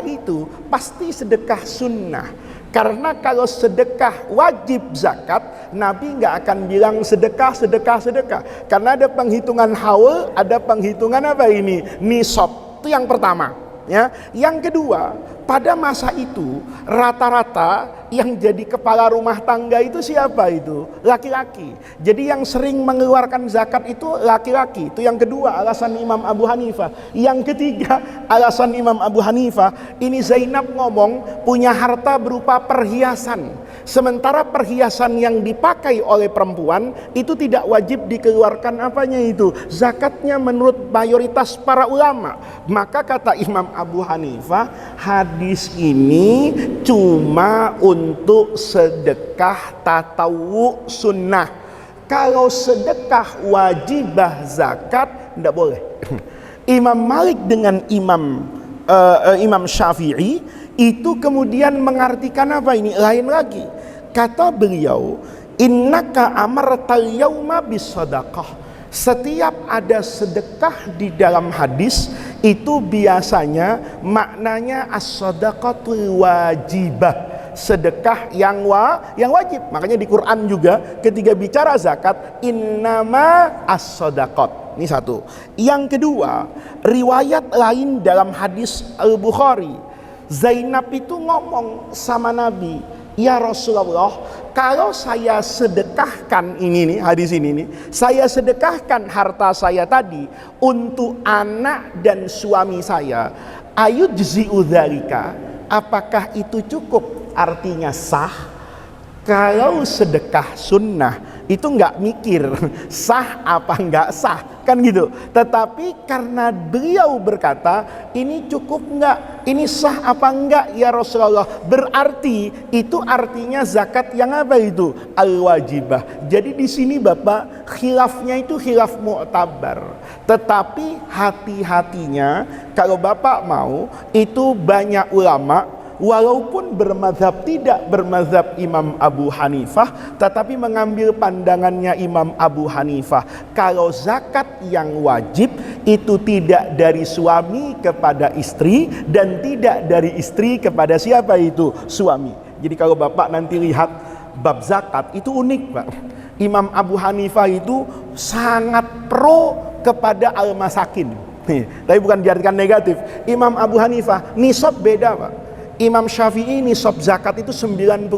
itu pasti sedekah sunnah. Karena kalau sedekah wajib zakat, Nabi nggak akan bilang sedekah, sedekah, sedekah. Karena ada penghitungan haul, ada penghitungan apa ini? Nisab. Itu yang pertama. Ya, yang kedua, pada masa itu rata-rata yang jadi kepala rumah tangga itu siapa itu? Laki-laki. Jadi yang sering mengeluarkan zakat itu laki-laki. Itu yang kedua alasan Imam Abu Hanifah. Yang ketiga alasan Imam Abu Hanifah, ini Zainab ngomong punya harta berupa perhiasan. Sementara perhiasan yang dipakai oleh perempuan itu tidak wajib dikeluarkan apanya itu? Zakatnya menurut mayoritas para ulama. Maka kata Imam Abu Hanifah, hadis ini cuma untuk sedekah tatawu sunnah. Kalau sedekah wajibah zakat tidak boleh. Imam Malik dengan Imam Syafi'i itu kemudian mengartikan apa ini? Lain lagi. Kata beliau, innaka amartal yauma bis sadaqah. Setiap ada sedekah di dalam hadis itu biasanya maknanya as-sadaqatul wajibah, sedekah yang wajib. Makanya di Quran juga ketika bicara zakat, innama as-sadaqat. Ini satu. Yang kedua, riwayat lain dalam hadis Al-Bukhari, Zainab itu ngomong sama Nabi, ya Rasulullah, kalau saya sedekahkan ini nih, hadis ini nih, saya sedekahkan harta saya tadi untuk anak dan suami saya, ayujzi'u dzalika, apakah itu cukup? Artinya sah. Kalau sedekah sunnah itu nggak mikir sah apa nggak sah, kan gitu. Tetapi karena beliau berkata ini cukup nggak, ini sah apa enggak ya Rasulullah, berarti itu artinya zakat yang apa itu? Al-wajibah. Jadi di sini Bapak, khilafnya itu khilaf mu'tabar. Tetapi hati-hatinya kalau Bapak mau, itu banyak ulama Walaupun bermadzhab tidak bermadzhab Imam Abu Hanifah, tetapi mengambil pandangannya Imam Abu Hanifah. Kalau zakat yang wajib itu tidak dari suami kepada istri dan tidak dari istri kepada siapa itu? Suami. Jadi kalau Bapak nanti lihat bab zakat itu unik, Pak. Imam Abu Hanifah itu sangat pro kepada al-masakin. Tapi bukan diartikan negatif. Imam Abu Hanifah nisab beda, Pak. Imam Syafi'i nisab zakat itu 96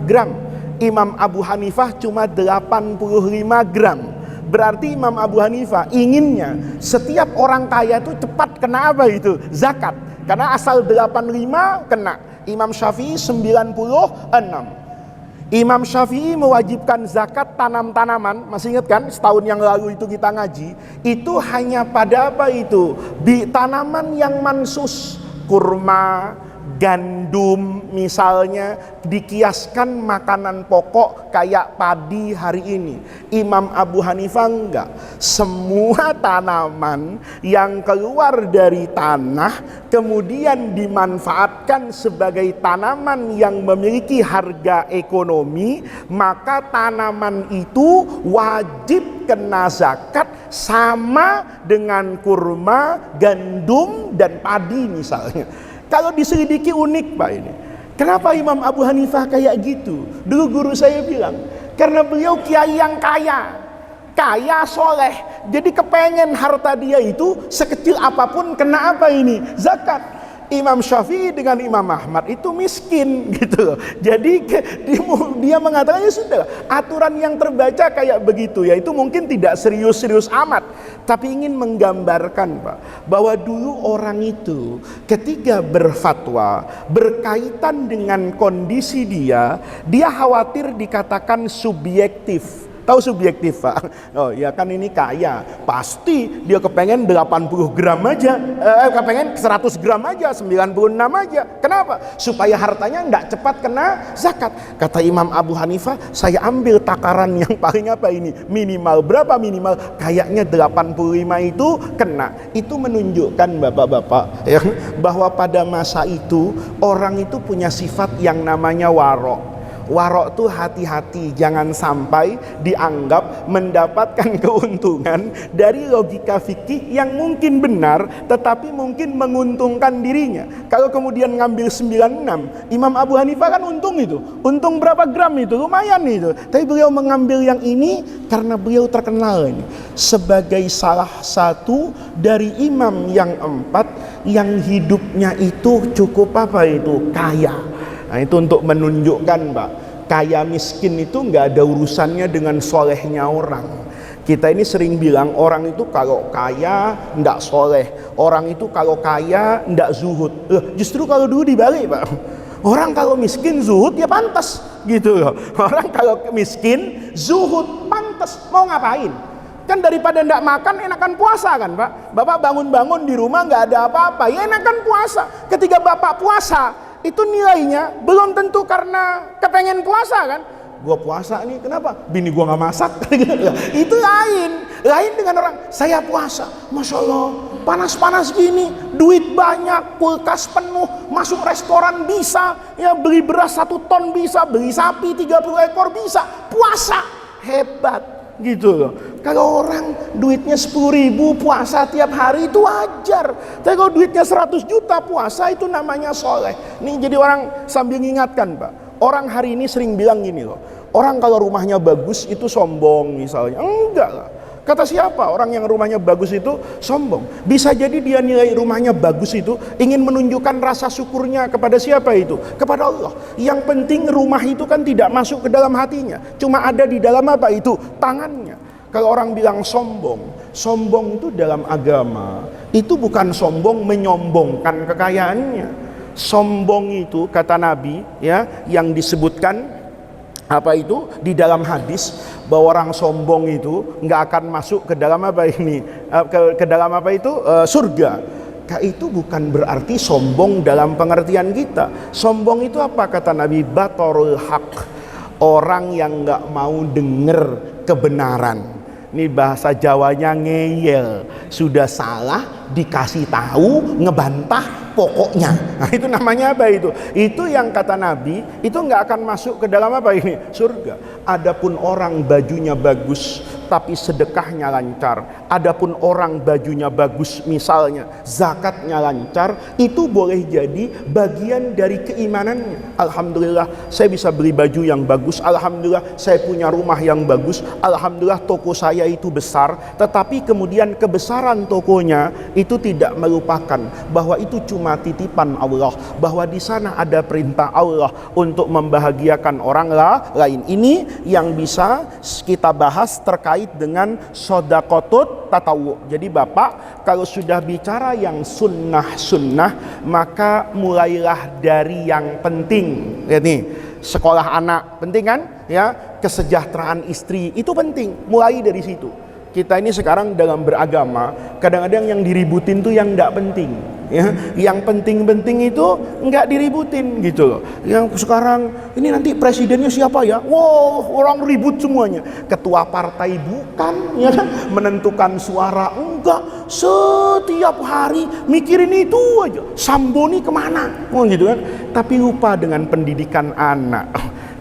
gram. Imam Abu Hanifah cuma 85 gram. Berarti Imam Abu Hanifah inginnya setiap orang kaya itu cepat kena apa itu? Zakat. Karena asal 85 kena. Imam Syafi'i 96. Imam Syafi'i mewajibkan zakat tanam-tanaman. Masih ingat kan setahun yang lalu itu kita ngaji. Itu hanya pada apa itu? Di tanaman yang mansus. Kurma, gandum misalnya, dikiaskan makanan pokok kayak padi hari ini. Imam Abu Hanifah enggak. Semua tanaman yang keluar dari tanah kemudian dimanfaatkan sebagai tanaman yang memiliki harga ekonomi, maka tanaman itu wajib kena zakat sama dengan kurma, gandum dan padi misalnya. Kalau diselidiki unik, Pak, ini. Kenapa Imam Abu Hanifah kayak gitu? Dulu guru saya bilang, karena beliau kiai yang kaya, kaya soleh, jadi kepengen harta dia itu sekecil apapun kena apa ini? Zakat. Imam Syafi'i dengan Imam Ahmad itu miskin gitu. Jadi dia mengatakan ya sudah, aturan yang terbaca kayak begitu ya, itu mungkin tidak serius-serius amat, tapi ingin menggambarkan, Pak, bahwa dulu orang itu ketika berfatwa berkaitan dengan kondisi dia khawatir dikatakan subjektif. Tahu subjektif, Pak? Oh ya kan ini kaya, pasti dia kepengen 80 gram aja, kepengen 100 gram aja, 96 aja. Kenapa? Supaya hartanya enggak cepat kena zakat. Kata Imam Abu Hanifah, saya ambil takaran yang paling apa ini? Minimal. Berapa minimal? Kayaknya 85 itu kena. Itu menunjukkan Bapak-bapak ya, bahwa pada masa itu orang itu punya sifat yang namanya warok. Warok tuh hati-hati, jangan sampai dianggap mendapatkan keuntungan dari logika fikih yang mungkin benar tetapi mungkin menguntungkan dirinya. Kalau kemudian ngambil 96, Imam Abu Hanifah kan untung itu. Untung berapa gram itu? Lumayan itu. Tapi beliau mengambil yang ini karena beliau terkenal ini sebagai salah satu dari imam yang 4 yang hidupnya itu cukup apa itu? Kaya. Nah itu untuk menunjukkan, Pak, kaya miskin itu nggak ada urusannya dengan solehnya orang. Kita ini sering bilang orang itu kalau kaya nggak soleh, orang itu kalau kaya nggak zuhud. Justru kalau dulu dibalik, Pak. Orang kalau miskin zuhud ya pantas gitu loh. Orang kalau miskin zuhud pantas, mau ngapain? Kan daripada ndak makan enakan puasa kan, Pak. Bapak bangun-bangun di rumah nggak ada apa-apa, ya enakan puasa. Ketika Bapak puasa itu nilainya belum tentu karena kepengen puasa kan. Gua puasa nih, kenapa? Bini gua nggak masak. Itu lain dengan orang saya puasa, masya Allah panas-panas gini, duit banyak, kulkas penuh, masuk restoran bisa, ya beli beras 1 ton bisa, beli sapi 30 ekor bisa, puasa hebat gitu loh. Kalau orang duitnya 10.000 puasa tiap hari itu wajar. Tapi kalau duitnya 100 juta puasa itu namanya soleh. Nih jadi orang sambil mengingatkan, Pak. Orang hari ini sering bilang gini loh. Orang kalau rumahnya bagus itu sombong misalnya. Enggak lah. Kata siapa orang yang rumahnya bagus itu sombong? Bisa jadi dia nilai rumahnya bagus itu ingin menunjukkan rasa syukurnya kepada siapa itu? Kepada Allah. Yang penting rumah itu kan tidak masuk ke dalam hatinya. Cuma ada di dalam apa itu? Tangannya. Kalau orang bilang sombong, sombong itu dalam agama itu bukan sombong menyombongkan kekayaannya. Sombong itu kata Nabi ya, yang disebutkan apa itu di dalam hadis bahwa orang sombong itu nggak akan masuk ke dalam apa ini ke dalam apa itu surga. Itu bukan berarti sombong dalam pengertian kita. Sombong itu apa kata Nabi? Batorul haq, orang yang nggak mau dengar kebenaran. Ini bahasa Jawanya ngeyel, sudah salah dikasih tahu ngebantah pokoknya. Nah, itu namanya apa itu? Itu yang kata Nabi, itu nggak akan masuk ke dalam apa ini? Surga. Adapun orang bajunya bagus tapi sedekahnya lancar, adapun orang bajunya bagus misalnya zakatnya lancar, itu boleh jadi bagian dari keimanannya. Alhamdulillah saya bisa beli baju yang bagus, alhamdulillah saya punya rumah yang bagus, alhamdulillah toko saya itu besar, tetapi kemudian kebesaran tokonya itu tidak melupakan bahwa itu cuma titipan Allah, bahwa di sana ada perintah Allah untuk membahagiakan orang lain. Ini yang bisa kita bahas terkait dengan sodakotut tatawu. Jadi Bapak kalau sudah bicara yang sunnah maka mulailah dari yang penting. Lihat nih, sekolah anak penting kan ya, kesejahteraan istri itu penting, mulai dari situ. Kita ini sekarang dalam beragama kadang-kadang yang diributin tuh yang tidak penting ya. Yang penting-penting itu nggak diributin gitu loh. Yang sekarang ini nanti presidennya siapa ya? Wow, orang ribut semuanya. Ketua partai bukan ya kan, menentukan suara enggak, setiap hari mikirin itu aja. Samboni kemana? Oh gitu kan. Tapi lupa dengan pendidikan anak.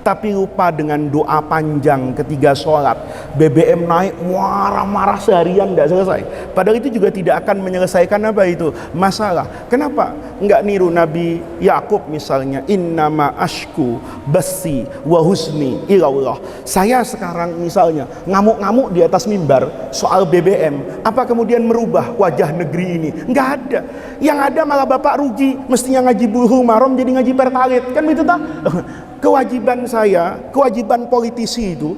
Tapi lupa dengan doa panjang ketika sholat. BBM naik marah-marah seharian tidak selesai. Padahal itu juga tidak akan menyelesaikan apa itu masalah. Kenapa enggak niru Nabi Yakub misalnya, innama ashku basi wa husni ilallah. Saya sekarang misalnya ngamuk-ngamuk di atas mimbar soal BBM, apa kemudian merubah wajah negeri ini? Enggak ada. Yang ada malah Bapak rugi, mestinya ngaji Bulughul Maram jadi ngaji Pertalite kan gitu tak? Kewajiban saya, kewajiban politisi itu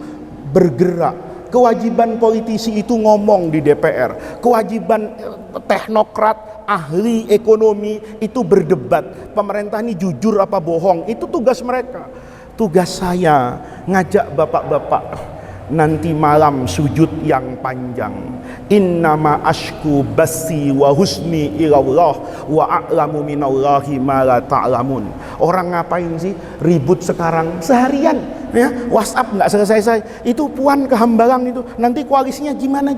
bergerak. Kewajiban politisi itu ngomong di DPR. Kewajiban teknokrat, ahli ekonomi itu berdebat. Pemerintah ini jujur apa bohong, itu tugas mereka. Tugas saya ngajak bapak-bapak nanti malam sujud yang panjang. Innama ashku basi wa husni ilallah wa a'lamu minallahi ma la ta'lamun. Orang ngapain sih ribut sekarang seharian ya, WhatsApp nggak selesai-selesai. Itu Puan ke Hambalang itu, nanti koalisinya gimana.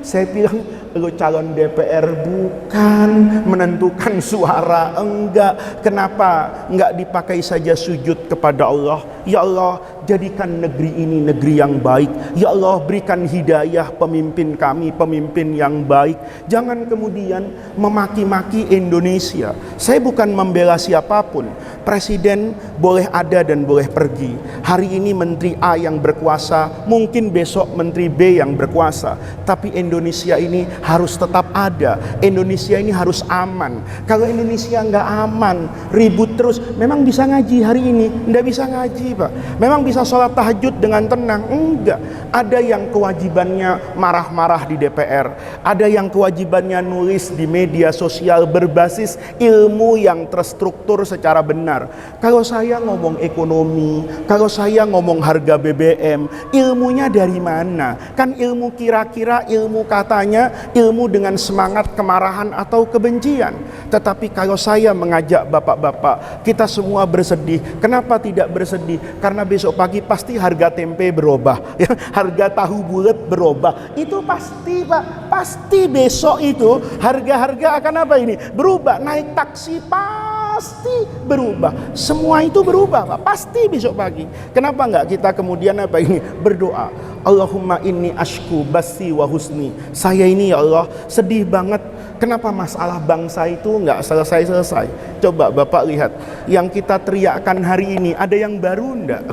Saya bilang, lo calon DPR bukan menentukan suara, enggak. Kenapa enggak dipakai saja sujud kepada Allah? Ya Allah, jadikan negeri ini negeri yang baik. Ya Allah, berikan hidayah pemimpin kami, pemimpin yang baik. Jangan kemudian memaki-maki Indonesia. Saya bukan membela siapapun. Presiden boleh ada dan boleh pergi. Hari ini Menteri A yang berkuasa, mungkin besok Menteri B yang berkuasa. Tapi Indonesia ini harus tetap ada. Indonesia ini harus aman. Kalau Indonesia nggak aman, ribut terus, memang bisa ngaji hari ini? Nggak bisa ngaji, Pak. Memang bisa sholat tahajud dengan tenang? Enggak. Ada yang kewajibannya marah-marah di DPR. Ada yang kewajibannya nulis di media sosial berbasis ilmu yang terstruktur secara benar. Kalau saya ngomong ekonomi, kalau saya ngomong harga BBM, ilmunya dari mana? Kan ilmu kira-kira, ilmu katanya, ilmu dengan semangat kemarahan atau kebencian. Tetapi kalau saya mengajak bapak-bapak, kita semua bersedih. Kenapa tidak bersedih? Karena besok pagi pasti harga tempe berubah, ya, harga tahu bulat berubah. Itu pasti, Pak. Pasti besok itu harga-harga akan apa ini? Berubah. Naik taksi pasti berubah. Semua itu berubah, Pak. Pasti besok pagi. Kenapa enggak kita kemudian apa ini? Berdoa. Allahumma inni ashku basi wa husni. Saya ini ya Allah sedih banget. Kenapa masalah bangsa itu enggak selesai-selesai? Coba Bapak lihat. Yang kita teriakkan hari ini, ada yang baru enggak?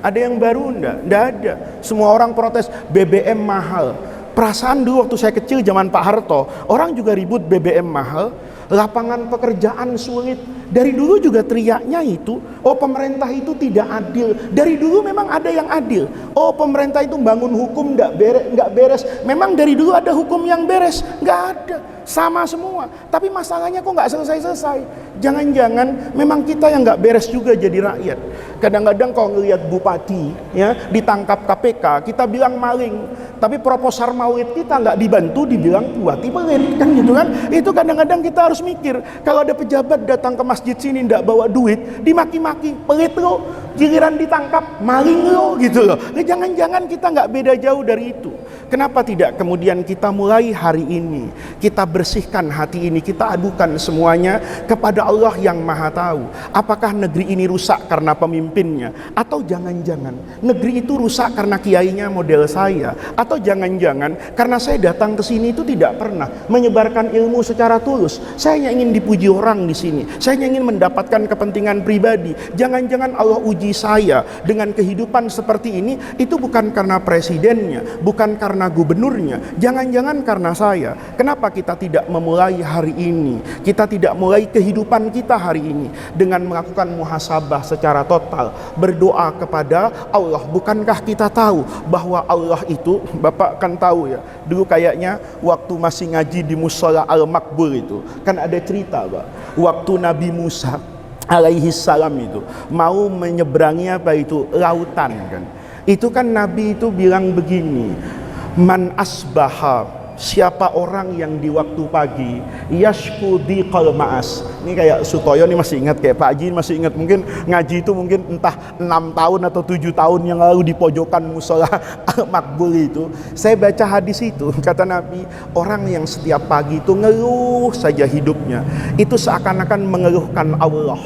Ada yang baru enggak? Enggak ada. Semua orang protes BBM mahal. Perasaan dulu waktu saya kecil zaman Pak Harto, orang juga ribut BBM mahal. Lapangan pekerjaan sulit. Dari dulu juga teriaknya itu, oh pemerintah itu tidak adil. Dari dulu memang ada yang adil. Oh pemerintah itu bangun hukum nggak beres. Memang dari dulu ada hukum yang beres, nggak ada. Sama semua. Tapi masalahnya kok nggak selesai-selesai. Jangan-jangan memang kita yang nggak beres juga jadi rakyat. Kadang-kadang kalau ngelihat bupati ya ditangkap KPK, kita bilang maling. Tapi proposal maulid kita nggak dibantu, dibilang bupati pelit kan gitu kan. Itu kadang-kadang kita harus mikir. Kalau ada pejabat datang ke masjid sini ndak bawa duit, dimaki-maki, pelit lo, giliran ditangkap, maling lo gitu loh. Nah, jangan-jangan kita nggak beda jauh dari itu. Kenapa tidak kemudian kita mulai hari ini, kita bersihkan hati ini, kita adukan semuanya kepada Allah yang Maha Tahu. Apakah negeri ini rusak karena pemimpinnya? Atau jangan-jangan negeri itu rusak karena kiainya model saya? Atau jangan-jangan karena saya datang ke sini itu tidak pernah menyebarkan ilmu secara tulus. Saya ingin dipuji orang di sini. Saya ingin mendapatkan kepentingan pribadi. Jangan-jangan Allah uji saya dengan kehidupan seperti ini, itu bukan karena presidennya, bukan karena gubernurnya, jangan-jangan karena saya. Kenapa kita tidak memulai hari ini, kita tidak mulai kehidupan kita hari ini dengan melakukan muhasabah secara total, berdoa kepada Allah? Bukankah kita tahu bahwa Allah itu, Bapak kan tahu ya, dulu kayaknya waktu masih ngaji di Musola Al-Makbul itu kan ada cerita, Pak, waktu Nabi Musa alaihi salam itu mau menyeberangi apa itu, lautan kan. Itu kan Nabi itu bilang begini, man asbaha, siapa orang yang di waktu pagi yashku diqal ma'as. Ini kayak Sutoyo nih masih ingat, kayak Pak Haji masih ingat, mungkin ngaji itu mungkin entah 6 tahun atau 7 tahun yang lalu di pojokan musola Al-Makbul itu. Saya baca hadis itu, kata Nabi, orang yang setiap pagi itu ngeluh saja hidupnya, itu seakan-akan mengeluhkan Allah.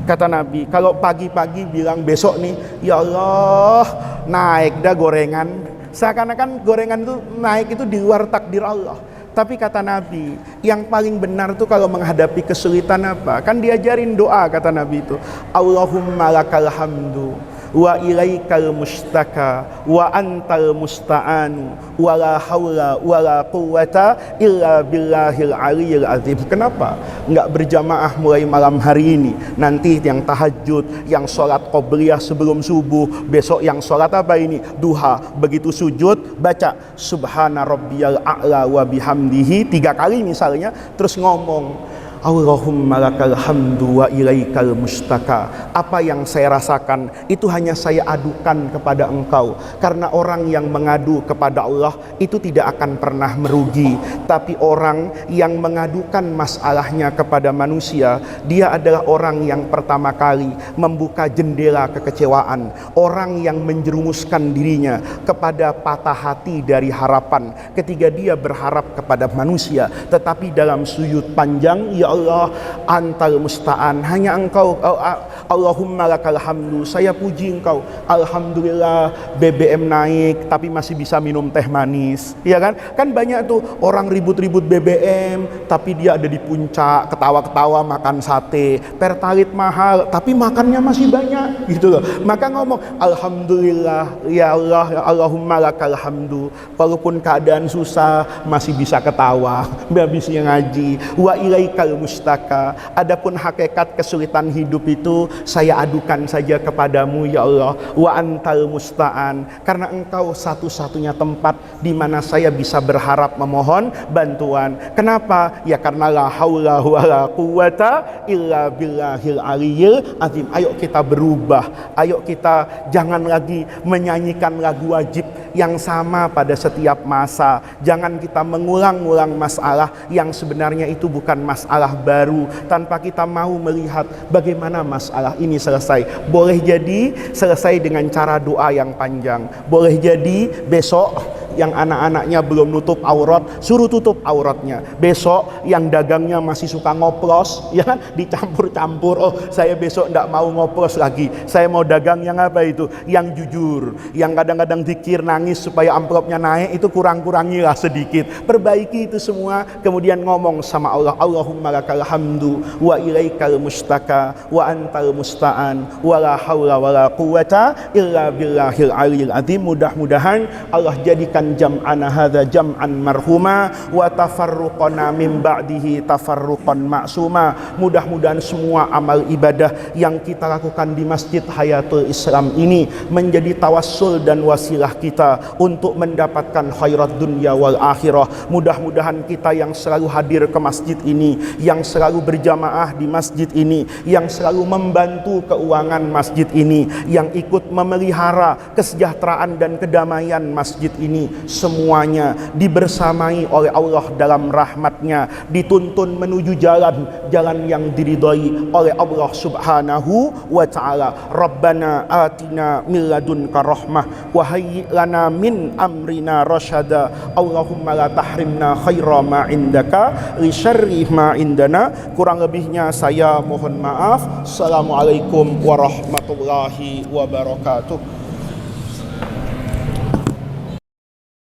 Kata Nabi, kalau pagi-pagi bilang besok nih, ya Allah naik dah gorengan, seakan-akan gorengan itu naik itu di luar takdir Allah. Tapi kata Nabi, yang paling benar tuh kalau menghadapi kesulitan apa? Kan diajarin doa, kata Nabi itu, Allahumma lakal hamdu wa ilaikal mustaka wa antal musta'anu wa la hawla wa la quwwata illa billahil aliyil azim. Kenapa enggak berjamaah mulai malam hari ini? Nanti yang tahajud, yang sholat qobliyah sebelum subuh, besok yang sholat apa ini? Duha. Begitu sujud baca subhana rabbiyal a'la wa bihamdihi 3 kali misalnya, terus ngomong Allahumma lakal hamdu wa ilaikal mustaka. Apa yang saya rasakan itu hanya saya adukan kepada Engkau. Karena orang yang mengadu kepada Allah itu tidak akan pernah merugi. Tapi orang yang mengadukan masalahnya kepada manusia, dia adalah orang yang pertama kali membuka jendela kekecewaan. Orang yang menjerumuskan dirinya kepada patah hati dari harapan ketika dia berharap kepada manusia. Tetapi dalam sujud panjang, ya Allah, antal musta'an, hanya Engkau. Allahumma lakal hamdu, saya puji Engkau, alhamdulillah BBM naik tapi masih bisa minum teh manis, ya kan? Kan banyak tuh orang ribut-ribut BBM tapi dia ada di puncak, ketawa-ketawa makan sate. Pertalit mahal tapi makannya masih banyak, gitu loh. Maka ngomong alhamdulillah, ya Allah, ya Allahumma lakal hamdu, walaupun keadaan susah masih bisa ketawa, bisa ngaji. Wa ilaikal mustaka, adapun hakikat kesulitan hidup itu saya adukan saja kepadamu ya Allah. Wa antal musta'an, karena Engkau satu-satunya tempat di mana saya bisa berharap memohon bantuan. Kenapa? Ya karena la haula wala quwwata illa billahil aliyil azim. Ayo kita berubah, ayo kita jangan lagi menyanyikan lagu wajib yang sama pada setiap masa. Jangan kita mengulang-ulang masalah yang sebenarnya itu bukan masalah baru, tanpa kita mau melihat bagaimana masalah ini selesai. Boleh jadi selesai dengan cara doa yang panjang, boleh jadi besok yang anak-anaknya belum nutup aurat, suruh tutup auratnya. Besok yang dagangnya masih suka ngoplos, ya kan, dicampur-campur. Oh, saya besok enggak mau ngoplos lagi, saya mau dagang yang apa itu, yang jujur. Yang kadang-kadang zikir nangis supaya amplopnya naik, itu kurang-kurangilah sedikit. Perbaiki itu semua, kemudian ngomong sama Allah, Allahumma lakal hamdu wa ilaikal mustaka wa antal musta'an wa la hawla wa la quwwata illa billahil aliyil azim. Mudah-mudahan Allah jadikan jam'ana hadza jam'an marhuma wa tafarruqana min ba'dihi tafarruqan ma'suma. Mudah-mudahan semua amal ibadah yang kita lakukan di Masjid Hayatul Islam ini menjadi tawassul dan wasilah kita untuk mendapatkan khairat dunia wal akhirah. Mudah-mudahan kita yang selalu hadir ke masjid ini, yang selalu berjamaah di masjid ini, yang selalu membantu keuangan masjid ini, yang ikut memelihara kesejahteraan dan kedamaian masjid ini, muslimin semuanya dibersamai oleh Allah dalam rahmatnya, dituntun menuju jalan yang diridhai oleh Allah subhanahu wa ta'ala. Rabbana atina min ladunka rahmah wa hayyi lana min amrina rasyada. Allahumma la tahrimna khaira ma indaka li syarri ma indana. Kurang lebihnya saya mohon maaf. Assalamualaikum warahmatullahi wabarakatuh.